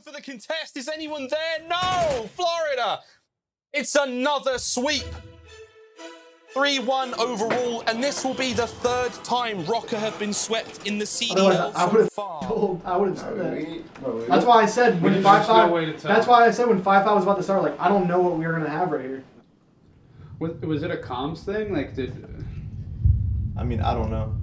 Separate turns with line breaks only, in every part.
for the contest. Is anyone there? No! Florida! It's another sweep. 3-1 overall, and this will be the third time RØKKR have been swept in the CDL so far.
I would have said that. That's why I said when 5-5. That's why I said when 5-5 was about to start, like, I don't know what we were gonna have right here.
Was it a comms thing? Like,
I mean, I don't know.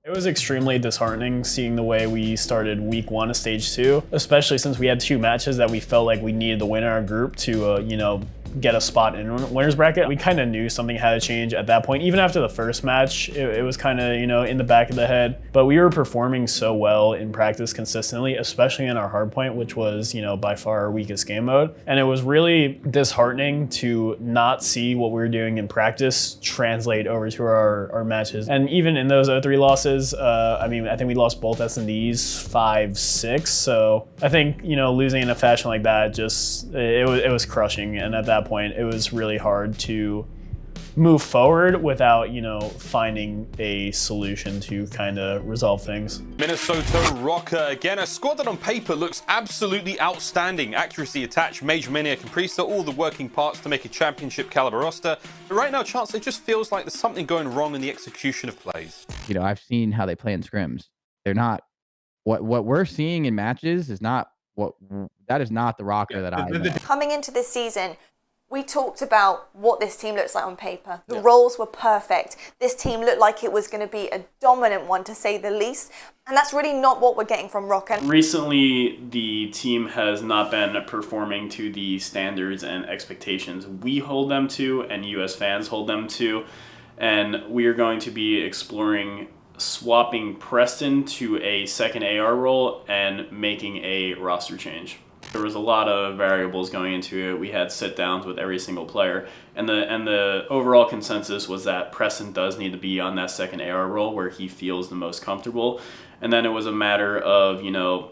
It was extremely disheartening seeing the way we started week 1 of stage 2, especially since we had 2 matches that we felt like we needed to win in our group to, you know, get a spot in winner's bracket. We kind of knew something had to change at that point. Even after the first match, it was kind of, you know, in the back of the head. But we were performing so well in practice consistently, especially in our hardpoint, which was, you know, by far our weakest game mode. And it was really disheartening to not see what we were doing in practice translate over to our matches. And even in those 0-3 losses, I mean, I think we lost both S&Ds 5-6. So I think, you know, losing in a fashion like that, just, it was crushing. And at that point, it was really hard to move forward without, you know, finding a solution to kind of resolve things.
Minnesota RØKKR, again, a squad that on paper looks absolutely outstanding. Accuracy, attach, Mage, Mania, Caprista, all the working parts to make a championship caliber roster. But right now, Chance, it just feels like there's something going wrong in the execution of plays.
You know, I've seen how they play in scrims. They're not, what we're seeing in matches is not that is not the RØKKR that I know.
Coming into this season, we talked about what this team looks like on paper. The roles were perfect. This team looked like it was going to be a dominant one, to say the least. And that's really not what we're getting from RØKKR.
Recently, the team has not been performing to the standards and expectations we hold them to and US fans hold them to. And we are going to be exploring swapping Preston to a second AR role and making a roster change. There was a lot of variables going into it. We had sit downs with every single player, and the overall consensus was that Preston does need to be on that second AR role where he feels the most comfortable. And then it was a matter of, you know,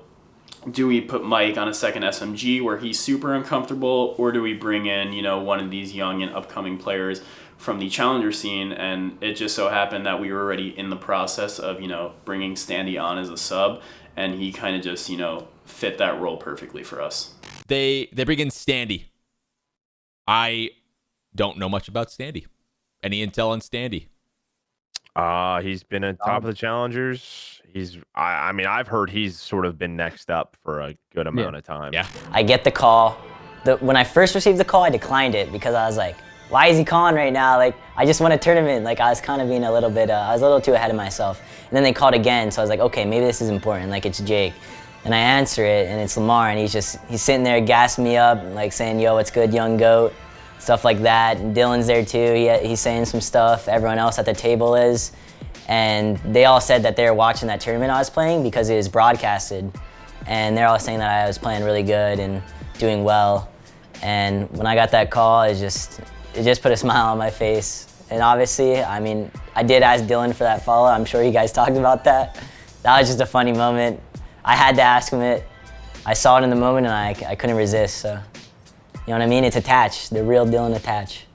do we put Mike on a second SMG where he's super uncomfortable, or do we bring in, you know, one of these young and upcoming players from the challenger scene? And it just so happened that we were already in the process of, you know, bringing Standy on as a sub, and he kind of just, you know, fit that role perfectly for us.
They bring in Standy. I don't know much about Standy. Any intel on Standy?
He's been at top of the challengers. I mean, I've heard he's sort of been next up for a good amount of time.
Yeah.
I get the call. When I first received the call, I declined it because I was like, why is he calling right now? Like, I just won a tournament. Like, I was kind of being a little bit, I was a little too ahead of myself. And then they called again, so I was like, okay, maybe this is important. Like, it's Jake. And I answer it, and it's Lamar, and he's sitting there gassing me up, like saying, yo, what's good, young goat? Stuff like that. And Dylan's there too, he's saying some stuff. Everyone else at the table is. And they all said that they were watching that tournament I was playing because it was broadcasted. And they're all saying that I was playing really good and doing well. And when I got that call, it just put a smile on my face. And obviously, I mean, I did ask Dylan for that follow. I'm sure you guys talked about that. That was just a funny moment. I had to ask him it. I saw it in the moment and I couldn't resist, so. You know what I mean? It's attached, the real Dylan attach.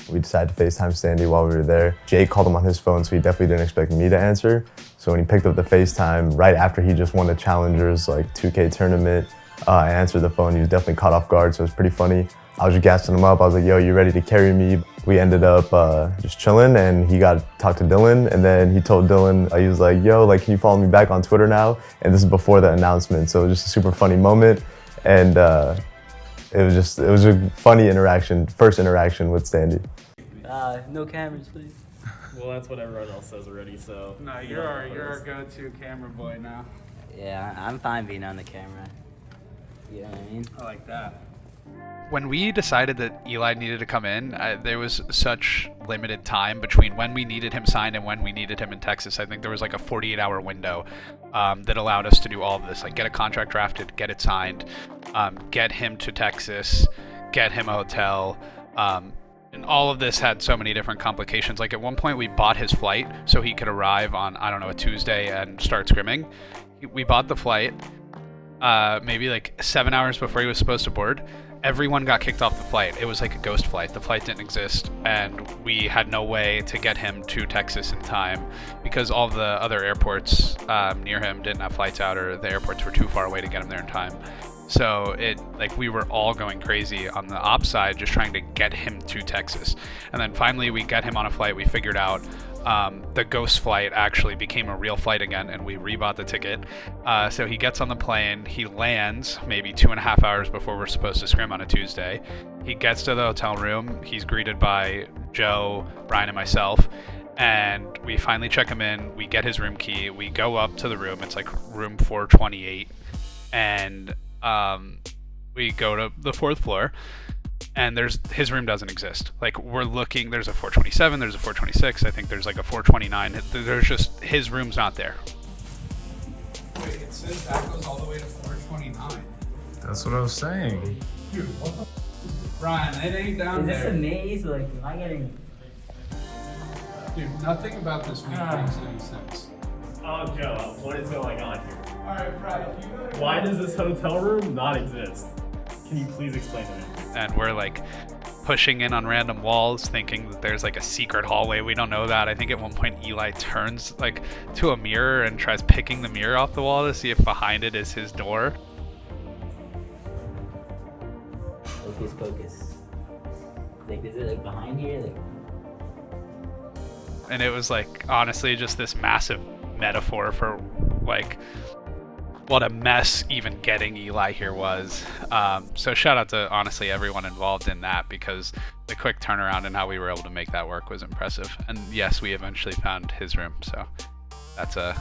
We decided to FaceTime Standy while we were there. Jake called him on his phone, so he definitely didn't expect me to answer. So when he picked up the FaceTime, right after he just won the Challengers, like 2K tournament, I answered the phone. He was definitely caught off guard, so it was pretty funny. I was just gassing him up. I was like, yo, you ready to carry me? We ended up just chilling, and he got to talk to Dylan, and then he told Dylan, he was like, yo, like, can you follow me back on Twitter now? And this is before the announcement, so it was just a super funny moment, and it was a funny interaction, first interaction with Standy.
No cameras, please.
Well, that's what everyone else says already, so.
No, you're our go-to camera boy now.
Yeah, I'm fine being on the camera. You know what I mean?
I like that.
When we decided that Eli needed to come in, there was such limited time between when we needed him signed and when we needed him in Texas. I think there was like a 48-hour window that allowed us to do all of this, like get a contract drafted, get it signed, get him to Texas, get him a hotel. And all of this had so many different complications. Like at one point we bought his flight so he could arrive on, I don't know, a Tuesday and start scrimming. We bought the flight maybe like 7 hours before he was supposed to board. Everyone got kicked off the flight. It was like a ghost flight. The flight didn't exist, and we had no way to get him to Texas in time because all the other airports near him didn't have flights out, or the airports were too far away to get him there in time. So we were all going crazy on the ops side, just trying to get him to Texas. And then finally we get him on a flight. We figured out the ghost flight actually became a real flight again, and we rebought the ticket. So he gets on the plane, he lands maybe 2.5 hours before we're supposed to scrim on a Tuesday. He gets to the hotel room, he's greeted by Joe, Brian, and myself. And we finally check him in, we get his room key, we go up to the room, it's like room 428. And we go to the 4th floor, and his room doesn't exist. Like, we're looking, there's a 427, there's a 426, I think there's like a 429. There's just, his room's not there.
Wait, it says that goes all the way to 429.
That's what I was saying.
Dude, what the Brian, it ain't down there.
Is this a maze? Like, am I getting...
Dude, nothing about this week makes any sense.
Oh, Joe, what is going on here?
Alright, Brian,
why does this hotel room not exist? Can you please explain to me?
And we're like pushing in on random walls, thinking that there's like a secret hallway. We don't know that. I think at one point Eli turns like to a mirror and tries picking the mirror off the wall to see if behind it is his door.
Focus, focus. Like, is it like behind here? Like...
And it was like honestly just this massive metaphor for like what a mess even getting Eli here was. So shout out to honestly everyone involved in that, because the quick turnaround and how we were able to make that work was impressive. And yes, we eventually found his room, so that's that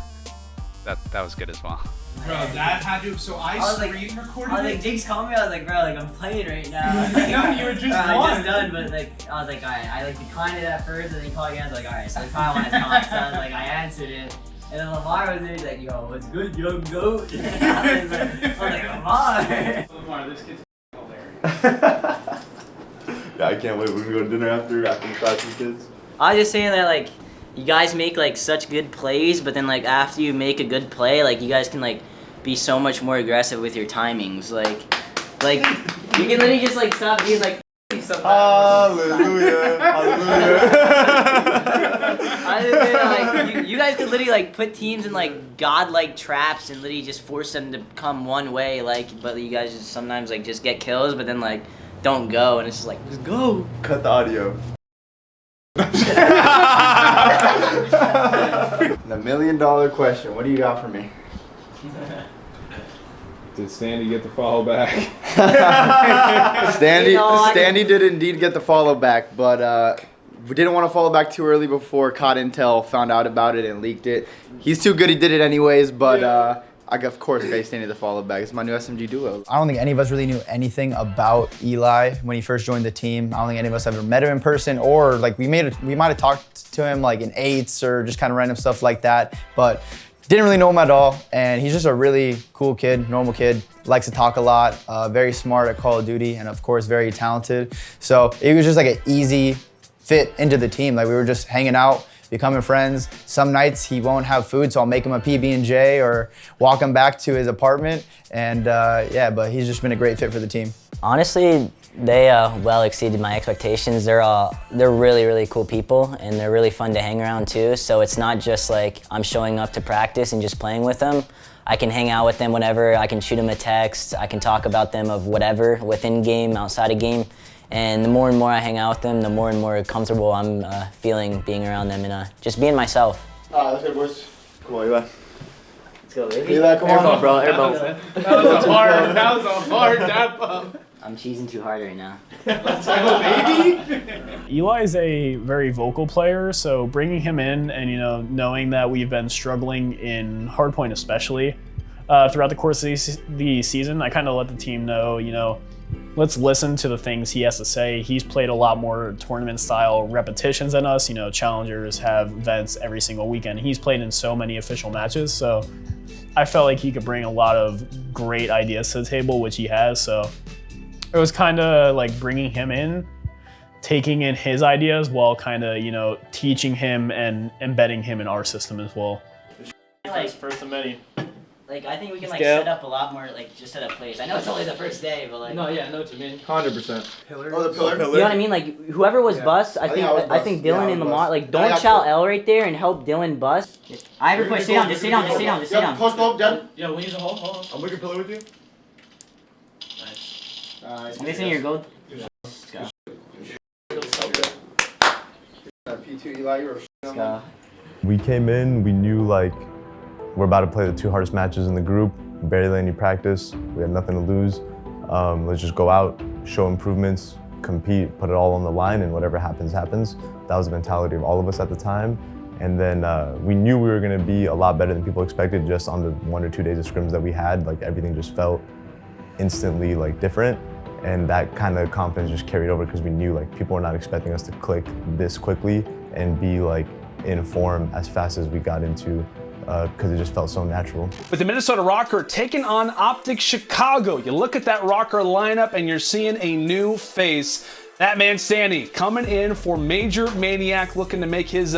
was good as well.
Bro, that had to. So I screen recorded.
I was like, Jinx called me. I was like, bro, like I'm playing right now.
No, you were just
I just done, but like I was like, alright. I like declined it at first, and then he called again. I was like, alright. So he probably wanted to talk. So I was like, I answered it. And then Lamar was there, he's like, yo, what's good, young goat? I was like, Lamar.
Lamar, this kid's hilarious.
Yeah, I can't wait. We're gonna go to dinner after the class with kids.
I was just saying that, like, you guys make like such good plays, but then like after you make a good play, like you guys can like be so much more aggressive with your timings. Like you can literally just like stop being like
hallelujah, hallelujah.
I just say that, like you guys could literally like put teams in like godlike traps and literally just force them to come one way, like, but you guys just sometimes like just get kills, but then like don't go, and it's just like just go.
Cut the audio.
The $1 million question. What do you got for me?
Did Standy get the follow back?
Standy did indeed get the follow back, but we didn't want to follow back too early before caught intel, found out about it, and leaked it. He's too good. He did it anyways, but I of course gave Standy the follow back. It's my new SMG duo.
I don't think any of us really knew anything about Eli when he first joined the team. I don't think any of us ever met him in person, or like we might have talked to him like in eights or just kind of random stuff like that, but didn't really know him at all. And he's just a really cool kid, normal kid, likes to talk a lot, very smart at Call of Duty, and of course very talented. So it was just like an easy fit into the team. Like we were just hanging out, becoming friends. Some nights he won't have food, so I'll make him a PB&J or walk him back to his apartment. And yeah, but he's just been a great fit for the team.
Honestly, they well exceeded my expectations. They're really, really cool people, and they're really fun to hang around too. So it's not just like I'm showing up to practice and just playing with them. I can hang out with them whenever. I can shoot them a text. I can talk about them of whatever within game, outside of game. And the more and more I hang out with them, the more and more comfortable I'm feeling being around them and just being myself.
Let's go, boys. Come on, Eli.
Let's go, baby.
Eli, come on.
Airball, bro, airball.
That was a hard dap up.
I'm cheesing too hard right now.
Let's go, baby.
Eli is a very vocal player, so bringing him in and knowing that we've been struggling in hardpoint especially throughout the course of the season, I kind of let the team know, let's listen to the things he has to say. He's played a lot more tournament-style repetitions than us. Challengers have events every single weekend. He's played in so many official matches, so I felt like he could bring a lot of great ideas to the table, which he has. So it was kind of like bringing him in, taking in his ideas while kind of, you know, teaching him and embedding him in our system as well.
First of many.
Like, I think we can, like, set up a lot more, like, just set up plays. I know it's only the first day, but, like...
No, yeah, I know what you mean.
100%.
Pillar.
Oh, the pillar?
You know what I mean? Like, whoever was bust, I think Dylan and Lamar, like, don't chow L right there and help Dylan bust. I have a point. Stay down, just stay down, just stay down, just stay down.
Post go up, Dad.
Yo, we use a hole.
I'm looking pillar with you.
I'm missing your gold.
Let's go.
P2 Eli, you're
Let's go.
We came in, we knew like we're about to play the 2 hardest matches in the group, barely any practice, we had nothing to lose. Let's just go out, show improvements, compete, put it all on the line, and whatever happens, happens. That was the mentality of all of us at the time. And then we knew we were gonna be a lot better than people expected just on the 1 or 2 days of scrims that we had. Like everything just felt instantly like different. And that kind of confidence just carried over because we knew like people were not expecting us to click this quickly and be like in form as fast as we got into because it just felt so natural.
With the Minnesota RØKKR taking on OpTic Chicago, you look at that RØKKR lineup and you're seeing a new face. That man Standy coming in for Major Maniac, looking to make his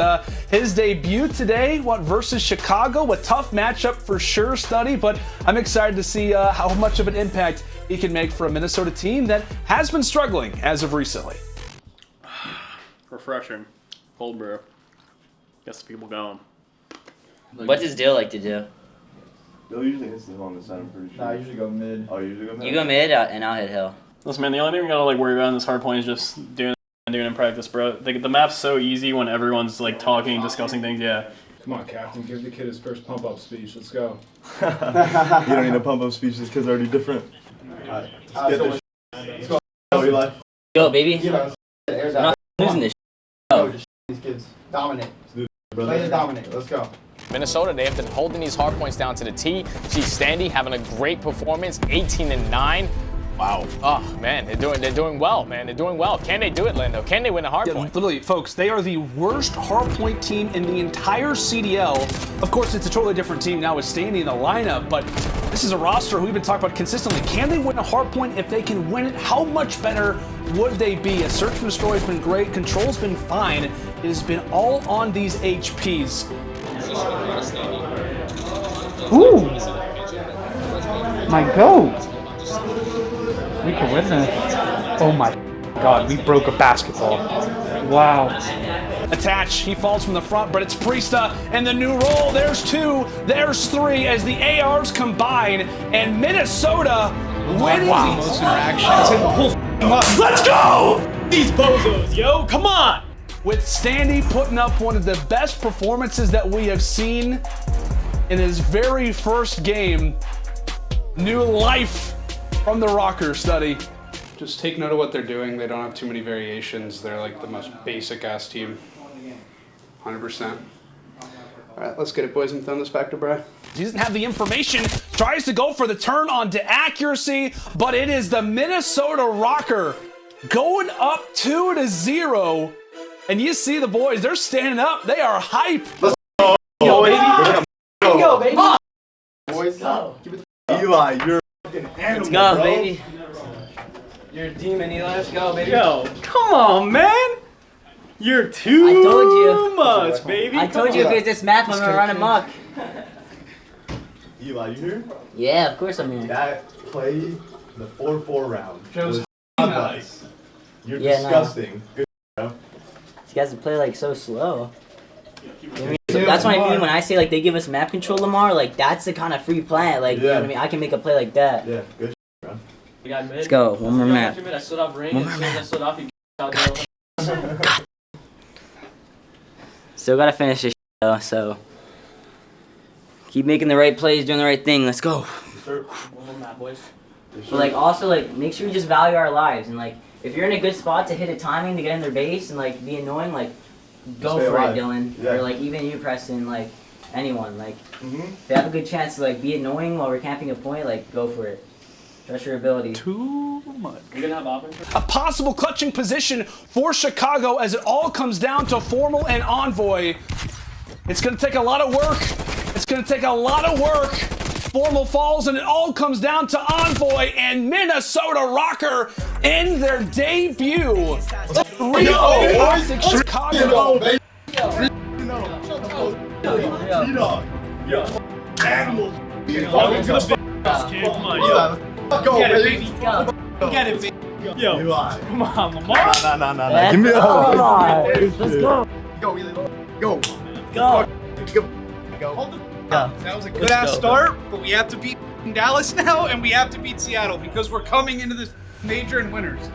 debut today. Versus Chicago? A tough matchup for sure, Study, but I'm excited to see how much of an impact he can make for a Minnesota team that has been struggling as of recently.
Refreshing. Cold brew. Gets the people going.
What does Dill like to do?
Dill usually hits the on the side, I'm pretty sure.
Nah, I usually go mid.
Oh, you usually go mid?
You go mid and I'll hit hill.
Listen, man, the only thing we gotta like worry about in this hard point is just doing in practice, bro. The map's so easy when everyone's like talking, discussing things. Yeah.
Come on, Captain, give the kid his first pump-up speech. Let's go.
You don't need a pump-up speech, this kid's already different. Let's go, Eli.
Go, baby. I'm not losing this. Go.
These kids dominate. Play the dominate. Let's go.
Minnesota, they have been holding these hard points down to the T. See Standy having a great performance, 18-9. Wow. Oh man, they're doing well, man. They're doing well. Can they do it, Lando? Can they win a hard point?
Literally, folks, they are the worst hardpoint team in the entire CDL. Of course, it's a totally different team now with Standy in the lineup, but this is a roster we've been talking about consistently. Can they win a hardpoint? If they can win it, how much better would they be? As Search and Destroy has been great, Control's been fine. It has been all on these HPs.
Ooh! My goat! We can win that. Oh my god, we broke a basketball. Wow.
Attach, he falls from the front, but it's Priesta and the new roll. There's 2, there's 3 as the ARs combine, and Minnesota winning the most interactions in the whole Let's go! These bozos, yo, come on! With Standy putting up one of the best performances that we have seen in his very first game. New life from the RØKKR, Study.
Just take note of what they're doing. They don't have too many variations. They're like the most basic ass team. 100%. All right, let's get it, boys, and throw this back to Bry.
He doesn't have the information, tries to go for the turn onto accuracy, but it is the Minnesota RØKKR going up 2-0. And you see the boys, they're standing up. They are hype.
Let's go, baby.
Let's go, baby.
Boys, give it
the Eli, you're fucking animal.
Let's go,
bro.
baby.
You're a demon, Eli. Let's go, baby.
Yo, come on, man. You're too
I told you.
much, baby.
I told you if it's this math, I'm gonna run amok.
Eli, you here?
Yeah, of course I'm here.
That play, the 4-4 round.
Shows
Nice. You're
Yeah,
disgusting. Good, bro.
These guys play like so slow. That's what I mean when I say like they give us map control, Lamar. Like that's the kind of free play. Like you know what I mean, I can make a play like that.
Yeah, good, bro.
Let's go. One more map.
I stood off ring. One more map.
Still gotta finish this though, so keep making the right plays, doing the right thing. Let's go.
One more map, boys.
But like also like make sure we just value our lives and like if you're in a good spot to hit a timing to get in their base and like be annoying, like go for it, Dylan.
Yeah.
Or like even you, Preston, like anyone. Like if they have a good chance to like be annoying while we're camping a point, like go for it. Trust your ability.
Too much.
You're gonna have offense?
A possible clutching position for Chicago as it all comes down to Formal and Envoy. It's gonna take a lot of work. It's gonna take a lot of work formal falls, and it all comes down to Envoy and Minnesota RØKKR in their debut. Chicago.
Animals. Come on,
Go, baby.
Get it, baby. Yo, come on, Lamar.
Nah. Give me a hug.
Let's go.
Go.
That was a good ass start, but we have to beat Dallas now, and we have to beat Seattle because we're coming into this major and winners.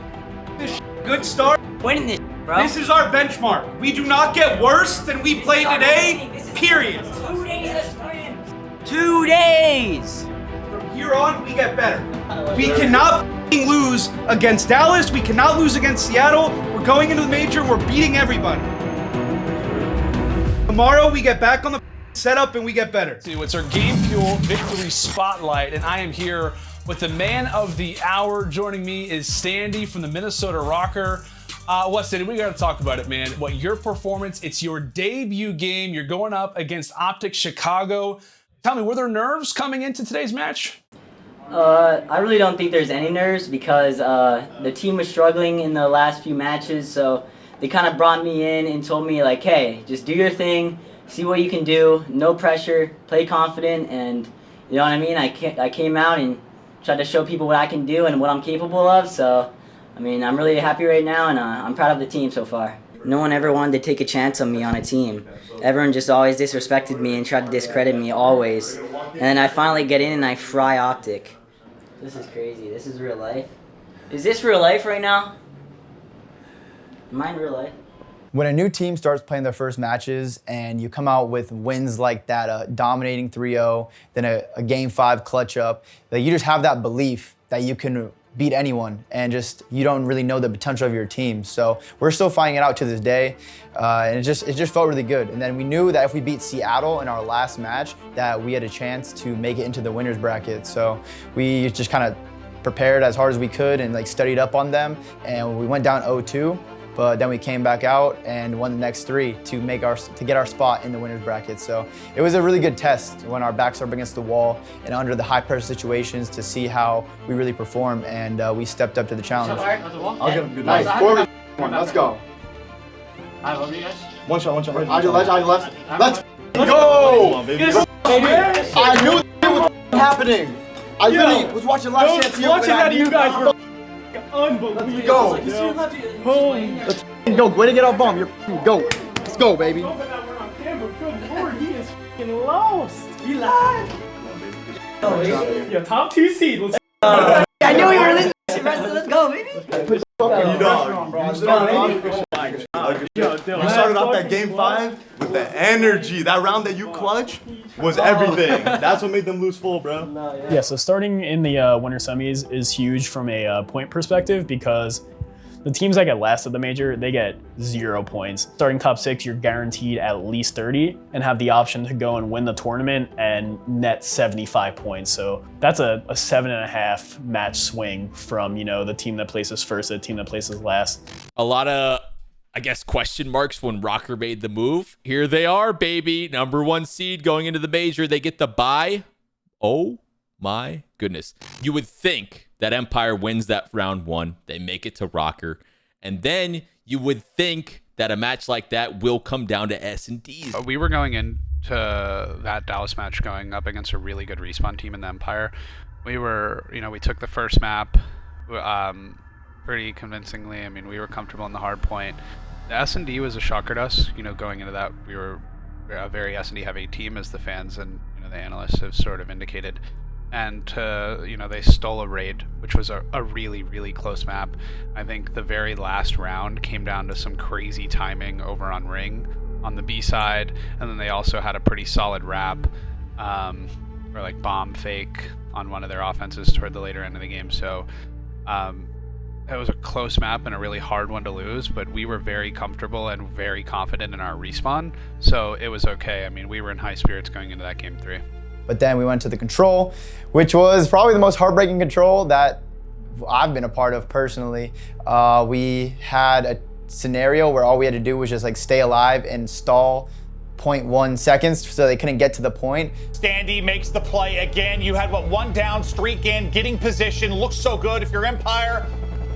This good start.
Winning this, bro.
This is our benchmark. We do not get worse than we played today. Period.
2 days of scrims. 2 days.
From here on, we get better. We cannot lose against Dallas. We cannot lose against Seattle. We're going into the major. We're beating everybody. Tomorrow, we get back on the setup and we get better.
It's our Game Fuel Victory Spotlight, and I am here with the man of the hour. Joining me is Standy from the Minnesota RØKKR. Standy, we got to talk about it, man. What your performance? It's your debut game. You're going up against OpTic Chicago. Tell me, were there nerves coming into today's match?
I really don't think there's any nerves because the team was struggling in the last few matches, so they kind of brought me in and told me like, hey, just do your thing, see what you can do, no pressure, play confident, and you know what I mean? I came out and tried to show people what I can do and what I'm capable of, so I mean, I'm really happy right now, and I'm proud of the team so far. No one ever wanted to take a chance on me on a team. Everyone just always disrespected me and tried to discredit me always. And then I finally get in and I fry OpTic. This is crazy. This is real life. Is this real life right now? Am I in real life?
When a new team starts playing their first matches and you come out with wins like that, a dominating 3-0, then a Game 5 clutch up, that you just have that belief that you can beat anyone, and just you don't really know the potential of your team. So we're still finding it out to this day, and it just felt really good. And then we knew that if we beat Seattle in our last match, that we had a chance to make it into the winners bracket. So we just kind of prepared as hard as we could and like studied up on them, and we went down 0-2. But then we came back out and won the next 3 to get our spot in the winners bracket. So it was a really good test when our backs are up against the wall and under the high pressure situations to see how we really perform, and we stepped up to the challenge.
I'll give him good night. 4-1, let's go.
I love you guys.
One shot.
On your left. Let's
go!
I knew it was happening. I really was watching live chance here.
Watching that, you guys were unbelievable.
Go.
Let's
go. Way to get off bomb. Go. Let's go, baby.
Good lord, he is f***ing lost. He lied. Yo, top 2 seed. Let's
I knew we were listening. Let's go, baby.
You started off that Game 5 with the energy. That round that you clutch was everything. That's what made them lose full, bro.
Yeah, so starting in the winter semis is huge from a point perspective because the teams that get last at the major, they get 0 points. Starting top 6, you're guaranteed at least 30 and have the option to go and win the tournament and net 75 points. So that's a 7.5 match swing from, you know, the team that places first to the team that places last.
A lot of, I guess, question marks when RØKKR made the move. Here they are, baby. #1 seed going into the major. They get the bye. Oh my goodness. You would think that Empire wins that round 1. They make it to RØKKR. And then you would think that a match like that will come down to S&Ds.
We were going into that Dallas match going up against a really good respawn team in the Empire. We were, you know, we took the first map pretty convincingly. I mean, we were comfortable in the hard point. The S&D was a shocker to us. You know, going into that, we were a very S&D heavy team, as the fans and, you know, the analysts have sort of indicated. And you know, they stole a raid, which was a really, really close map. I think the very last round came down to some crazy timing over on Ring on the B side, and then they also had a pretty solid wrap or like bomb fake on one of their offenses toward the later end of the game. So it was a close map and a really hard one to lose, but we were very comfortable and very confident in our respawn, so it was okay. I mean, we were in high spirits going into that game 3.
But then we went to the control, which was probably the most heartbreaking control that I've been a part of personally. We had a scenario where all we had to do was just like stay alive and stall 0.1 seconds, so they couldn't get to the point.
Standy makes the play again. You had what, 1 down, streak in, getting position, looks so good if you're Empire,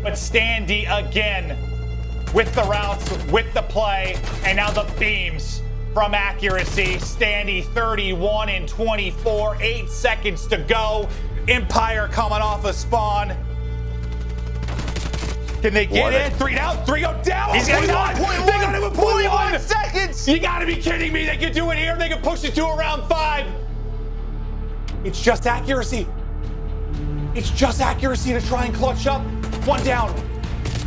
but Standy again with the routes, with the play, and now the beams from accuracy. Standy 31 and 24, 8 seconds to go. Empire coming off a spawn. Can they get in? 3 down, 3 go down. He's got 1.1. They got him at 0.1 seconds. You gotta be kidding me. They can do it here. They can push it to around 5. It's just accuracy. It's just accuracy to try and clutch up. 1 down.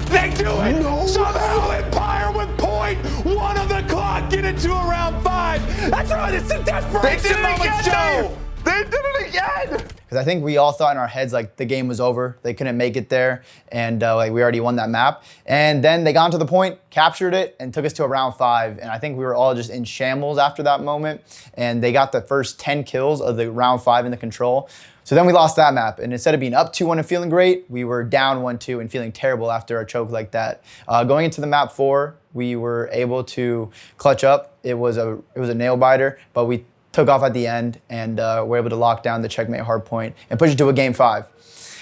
They do it! No. Somehow Empire with 0.1 on the clock get it to around 5. That's right, it's a desperation moment, Joe! They did it again!
Because I think we all thought in our heads like the game was over. They couldn't make it there, and like we already won that map. And then they got to the point, captured it, and took us to around 5. And I think we were all just in shambles after that moment. And they got the first 10 kills of the round 5 in the control. So then we lost that map, and instead of being up 2-1 and feeling great, we were down 1-2 and feeling terrible after a choke like that. Going into the map 4, we were able to clutch up. It was a nail biter, but we took off at the end and were able to lock down the checkmate hardpoint and push it to a game 5.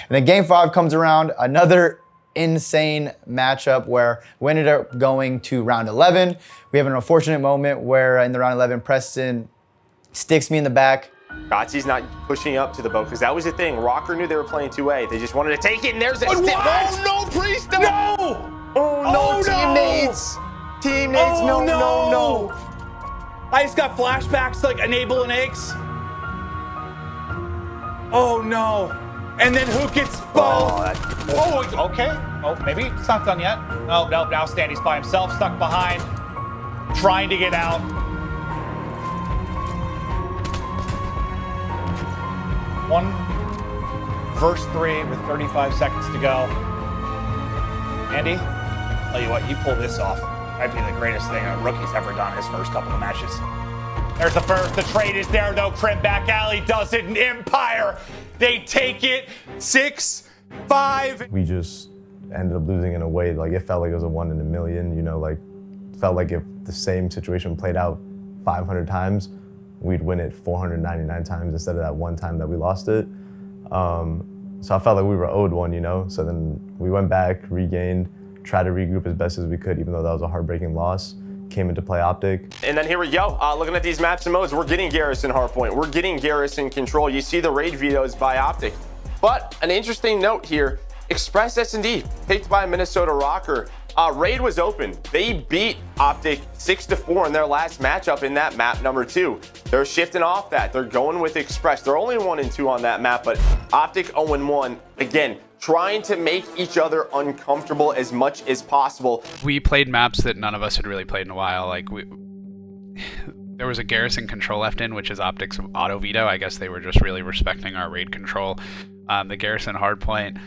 And then game 5 comes around, another insane matchup where we ended up going to round 11. We have an unfortunate moment where in the round 11, Preston sticks me in the back.
Gotzi's not pushing up to the boat because that was the thing. RØKKR knew they were playing 2A. They just wanted to take it, and there's a
Oh no, Priest! No!
Oh no, teammates! Teammates, no.
I just got flashbacks to like Enable and Eggs. Oh no. And then who gets both? Oh, okay. Oh, maybe it's not done yet. Oh, no, now Standy's by himself, stuck behind, trying to get out. 1 verse 3 with 35 seconds to go. Andy, tell you what, you pull this off. Might be the greatest thing a rookie's ever done his first couple of matches. There's the first. The trade is there, though. Crim back alley does it in Empire. They take it 6-5.
We just ended up losing in a way, like it felt like it was a 1 in a million, you know, like felt like if the same situation played out 500 times, we'd win it 499 times instead of that one time that we lost it. So I felt like we were owed one, you know? So then we went back, regained, tried to regroup as best as we could, even though that was a heartbreaking loss. Came into play OpTic.
And then here we go. Looking at these maps and modes, we're getting Garrison hardpoint. We're getting Garrison control. You see the raid vetoes by OpTic. But an interesting note here, Express S&D picked by Minnesota RØKKR. Raid was open. They beat OpTic 6-4 in their last matchup in that map number 2. They're shifting off that. They're going with Express. They're only 1-2 on that map, but OpTic 0-1. Again, trying to make each other uncomfortable as much as possible.
We played maps that none of us had really played in a while. Like there was a Garrison control left in, which is OpTic's auto veto. I guess they were just really respecting our raid control. The Garrison hardpoint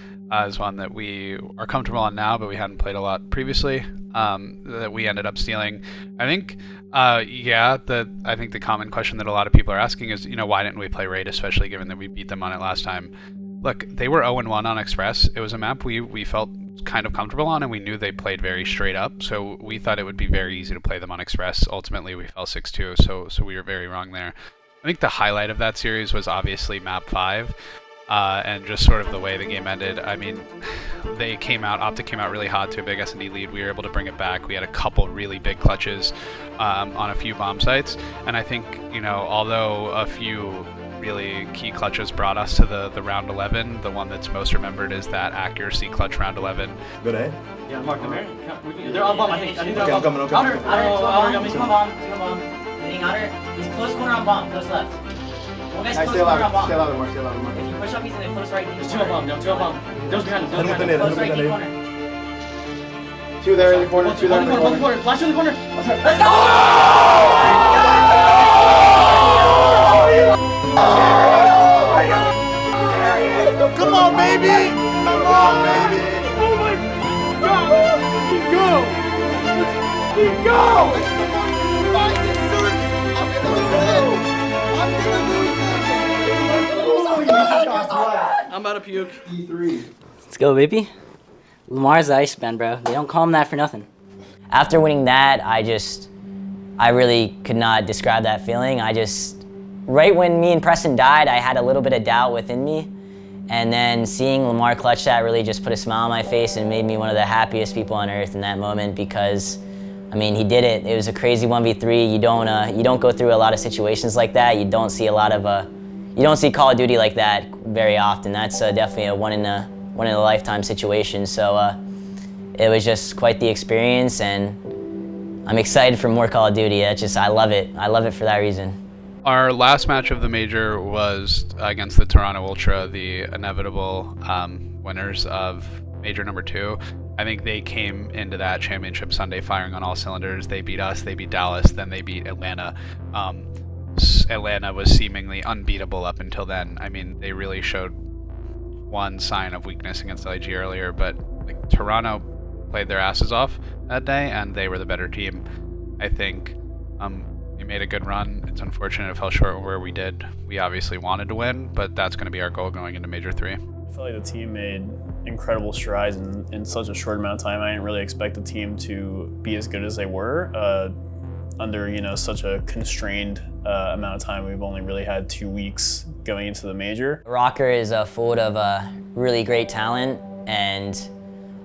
is one that we are comfortable on now, but we hadn't played a lot previously, that we ended up stealing. I think, I think the common question that a lot of people are asking is, you know, why didn't we play raid, especially given that we beat them on it last time? Look, they were 0-1 on Express. It was a map we felt kind of comfortable on, and we knew they played very straight up, so we thought it would be very easy to play them on Express. Ultimately, we fell 6-2, so we were very wrong there. I think the highlight of that series was obviously map 5. And just sort of the way the game ended. I mean, OpTic came out really hot to a big S&D lead. We were able to bring it back. We had a couple really big clutches on a few bomb sites. And I think, you know, although a few really key clutches brought us to the round 11, the one that's most remembered is that accuracy clutch round 11.
Good, eh?
Yeah, Mark, come here. They're on bomb, I think.
Okay, I'm coming, okay.
Outer, he's on bomb. Hitting outer. He's close corner on bomb, close left. One guy's close corner on bomb.
Stay alive more, stay alive more.
If you push up, he's in the close right.
There's 2 on bomb, 2 on bomb. Those behind him,
Close right deep corner.
2 there in the corner, 2 there in the corner.
Flash in the corner.
Let's go!
Come on, baby! Come on, baby!
Oh my God! Keep go! I'm about to puke.
E3.
Let's go, baby. Lamar's the ice man, bro. They don't call him that for nothing. After winning that, I just I really could not describe that feeling. Right when me and Preston died, I had a little bit of doubt within me. And then seeing Lamar clutch that really just put a smile on my face and made me one of the happiest people on earth in that moment because, I mean, he did it. It was a crazy 1v3. You don't go through a lot of situations like that. You don't see you don't see Call of Duty like that very often. That's definitely a one in a lifetime situation. So it was just quite the experience, and I'm excited for more Call of Duty. I love it. I love it for that reason.
Our last match of the major was against the Toronto Ultra, the inevitable winners of major number 2. I think they came into that championship Sunday firing on all cylinders. They beat us, they beat Dallas, then they beat Atlanta. Atlanta was seemingly unbeatable up until then. I mean, they really showed one sign of weakness against LAG earlier, but like, Toronto played their asses off that day, and they were the better team. I think we made a good run. It's unfortunate it fell short where we did. We obviously wanted to win, but that's going to be our goal going into Major 3.
I feel like the team made incredible strides in such a short amount of time. I didn't really expect the team to be as good as they were under such a constrained amount of time. We've only really had 2 weeks going into the major.
RØKKR is full of really great talent, and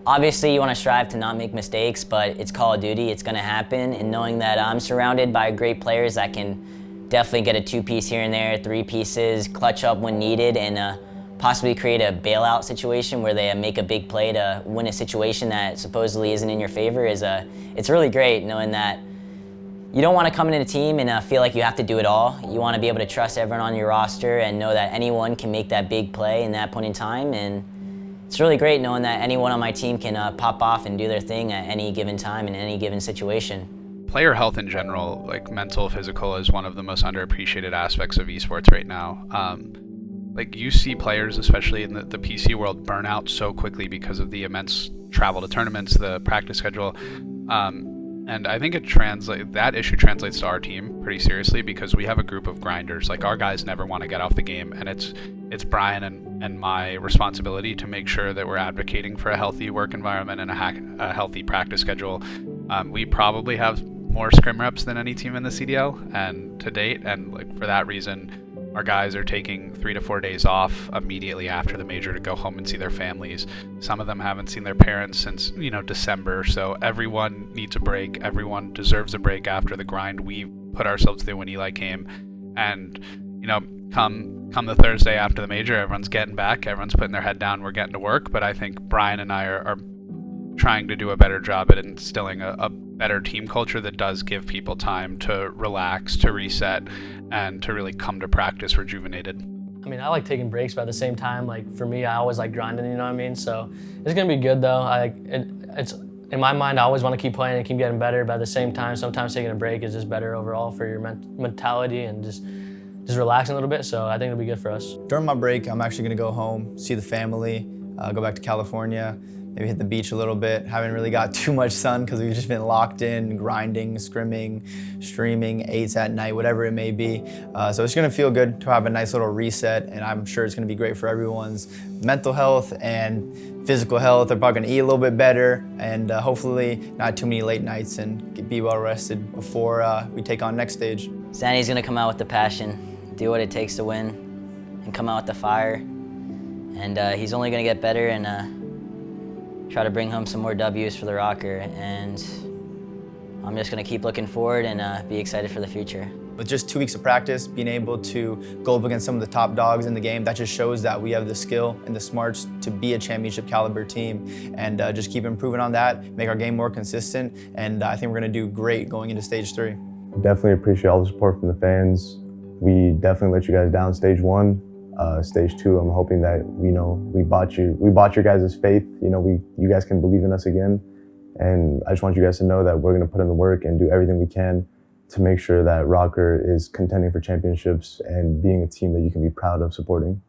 obviously you want to strive to not make mistakes, but it's Call of Duty, it's going to happen, and knowing that I'm surrounded by great players that can definitely get a 2-piece here and there, 3 pieces, clutch up when needed, and possibly create a bailout situation where they make a big play to win a situation that supposedly isn't in your favor it's really great knowing that you don't want to come into a team and feel like you have to do it all. You want to be able to trust everyone on your roster and know that anyone can make that big play in that point in time. And it's really great knowing that anyone on my team can pop off and do their thing at any given time in any given situation.
Player health in general, like mental, physical, is one of the most underappreciated aspects of esports right now. Like you see players, especially in the PC world, burn out so quickly because of the immense travel to tournaments, the practice schedule. And I think that issue translates to our team pretty seriously because we have a group of grinders. Like our guys never want to get off the game, and it's Brian and my responsibility to make sure that we're advocating for a healthy work environment and a healthy practice schedule. We probably have more scrim reps than any team in the CDL and to date, and like for that reason, our guys are taking 3 to 4 days off immediately after the major to go home and see their families. Some of them haven't seen their parents since December, so everyone needs a break. Everyone deserves a break after the grind we put ourselves through when Eli came. And come the Thursday after the major, everyone's getting back, everyone's putting their head down, we're getting to work. But I think Brian and I are trying to do a better job at instilling a better team culture that does give people time to relax, to reset, and to really come to practice rejuvenated.
I mean, I like taking breaks, but at the same time, like for me, I always like grinding, you know what I mean? So it's gonna be good though. It's in my mind, I always want to keep playing and keep getting better, but at the same time, sometimes taking a break is just better overall for your mentality and just relaxing a little bit. So I think it'll be good for us.
During my break, I'm actually gonna go home, see the family, go back to California, maybe hit the beach a little bit. Haven't really got too much sun because we've just been locked in, grinding, scrimming, streaming, 8s at night, whatever it may be. So it's gonna feel good to have a nice little reset, and I'm sure it's gonna be great for everyone's mental health and physical health. They're probably gonna eat a little bit better, and hopefully not too many late nights and be well rested before we take on next stage.
Standy's gonna come out with the passion, do what it takes to win, and come out with the fire. And he's only gonna get better and try to bring home some more W's for the RØKKR, and I'm just gonna keep looking forward and be excited for the future.
With just 2 weeks of practice, being able to go up against some of the top dogs in the game, that just shows that we have the skill and the smarts to be a championship caliber team, and just keep improving on that, make our game more consistent, and I think we're gonna do great going into stage 3.
Definitely appreciate all the support from the fans. We definitely let you guys down stage 1. Stage 2, I'm hoping that we bought your guys' faith. You guys can believe in us again, and I just want you guys to know that we're going to put in the work and do everything we can to make sure that RØKKR is contending for championships and being a team that you can be proud of supporting.